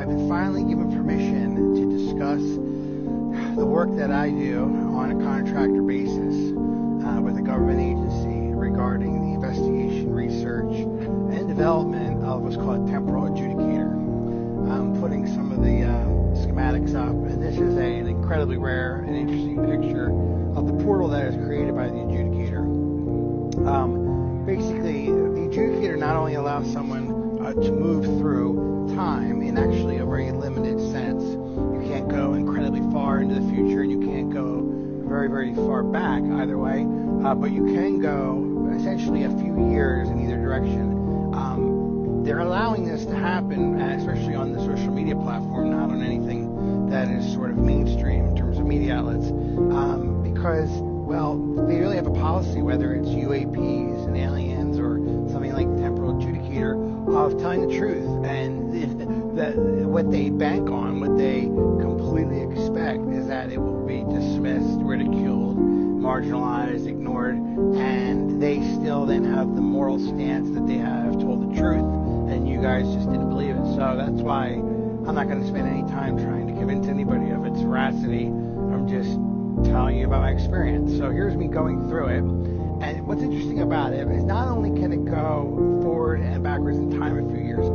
I've been finally given permission to discuss the work that I do on a contractor basis with a government agency regarding the investigation, research, and development of what's called a temporal adjudicator. I'm putting some of the schematics up, and this is an incredibly rare and interesting picture of the portal that is created by the adjudicator. Basically, the adjudicator not only allows someone to move through time in actually a very limited sense. You can't go incredibly far into the future, and you can't go very, very far back either way, but you can go essentially a few years in either direction. They're allowing this to happen, especially on the social media platform, not on anything that is sort of mainstream in terms of media outlets, because, well, they really have a policy, whether it's UAPs and aliens or something like the temporal adjudicator, of telling the truth. And what they bank on, what they completely expect, is that it will be dismissed, ridiculed, marginalized, ignored, and they still then have the moral stance that they have told the truth, and you guys just didn't believe it. So that's why I'm not going to spend any time trying to convince anybody of its veracity. I'm just telling you about my experience. So here's me going through it. And what's interesting about it is not only can it go forward and backwards in time a few years,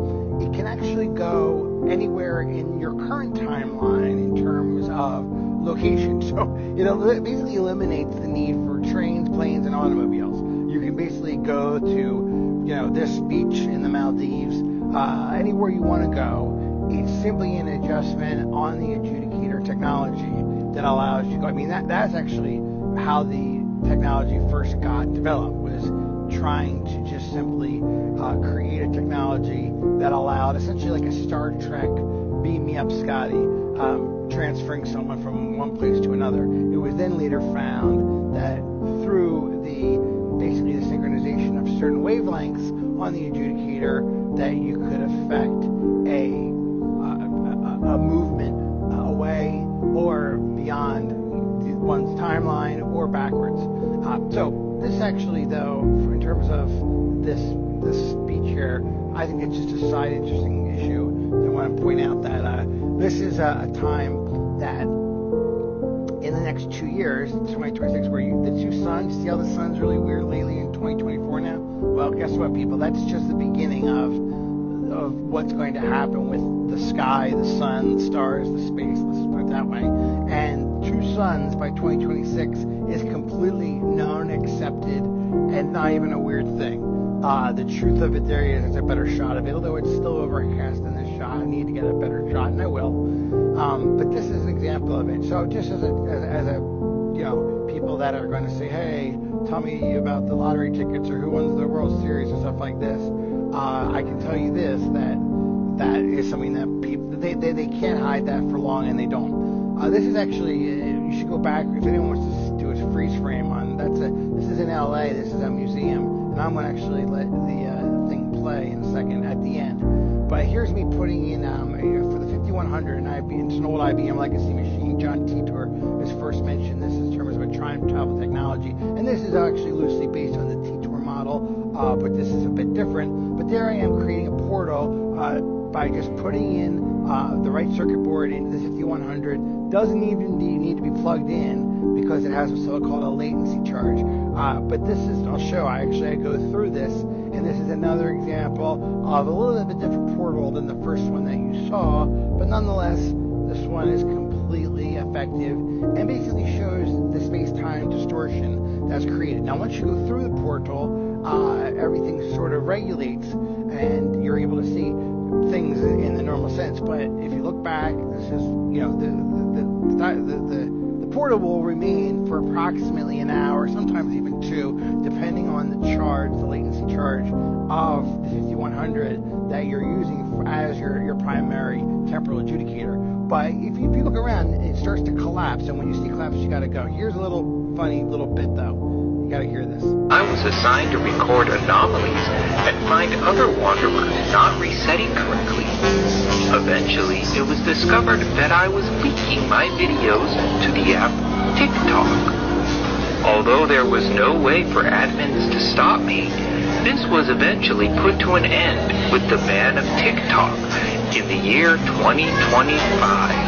it can actually go anywhere in your current timeline in terms of location. So it basically eliminates the need for trains, planes, and automobiles. You can basically go to, this beach in the Maldives, anywhere you want to go. It's simply an adjustment on the adjudicator technology that allows you to go. I mean, that's actually how the technology first got developed, was trying to just simply create a technology that allowed essentially like a Star Trek beam me up Scotty, transferring someone from one place to another. It was then later found that through basically the synchronization of certain wavelengths on the adjudicator, that you could affect a movement away or beyond one's timeline or backwards. So this actually, though, in terms of this speech here, I think it's just a side interesting issue. I want to point out that this is a time that in the next 2 years, 2026, where the two suns, see how the sun's really weird lately in 2024 now? Well, guess what, people? That's just the beginning of what's going to happen with the sky, the sun, the stars, the space, let's just put it that way. And two suns by 2026 is completely known, accepted, and not even a weird thing. The truth of it, there is a better shot of it, although it's still overcast in this shot. I need to get a better shot, and I will. But this is an example of it. So just as a people that are going to say, hey, tell me about the lottery tickets or who wins the World Series or stuff like this, I can tell you this, that is something that people, they can't hide that for long, and they don't. This is actually, you should go back, if anyone wants to do a freeze frame on, this is in LA, this is a museum, and I'm going to actually let the thing play in a second at the end. But here's me putting in, for the 5100, it's an old IBM legacy machine. John Titor has first mentioned this in terms of a time travel technology, and this is actually loosely based on the Titor model, but this is a bit different. But there I am creating a portal by just putting in the right circuit board into the 5100. Doesn't even need to be plugged in because it has what's called a latency charge. But this is, I'll show, I go through this, and this is another example of a little bit different portal than the first one that you saw, but nonetheless, this one is completely effective and basically shows the space-time distortion that's created. Now, once you go through the portal, everything sort of regulates, and you're able to see things in the normal sense. But if you look back, this is, the portal will remain for approximately an hour, sometimes even two, depending on the charge, the latency charge of the 5100 that you're using as your primary temporal adjudicator. But if you look around, it starts to collapse, and when you see collapse, you got to go. Here's a little funny little bit, though. You got to hear this. I was assigned to record anomalies and find other wanderers not resetting correctly. Eventually, it was discovered that I was leaking my videos to the app TikTok. Although there was no way for admins to stop me, this was eventually put to an end with the ban of TikTok in the year 2025.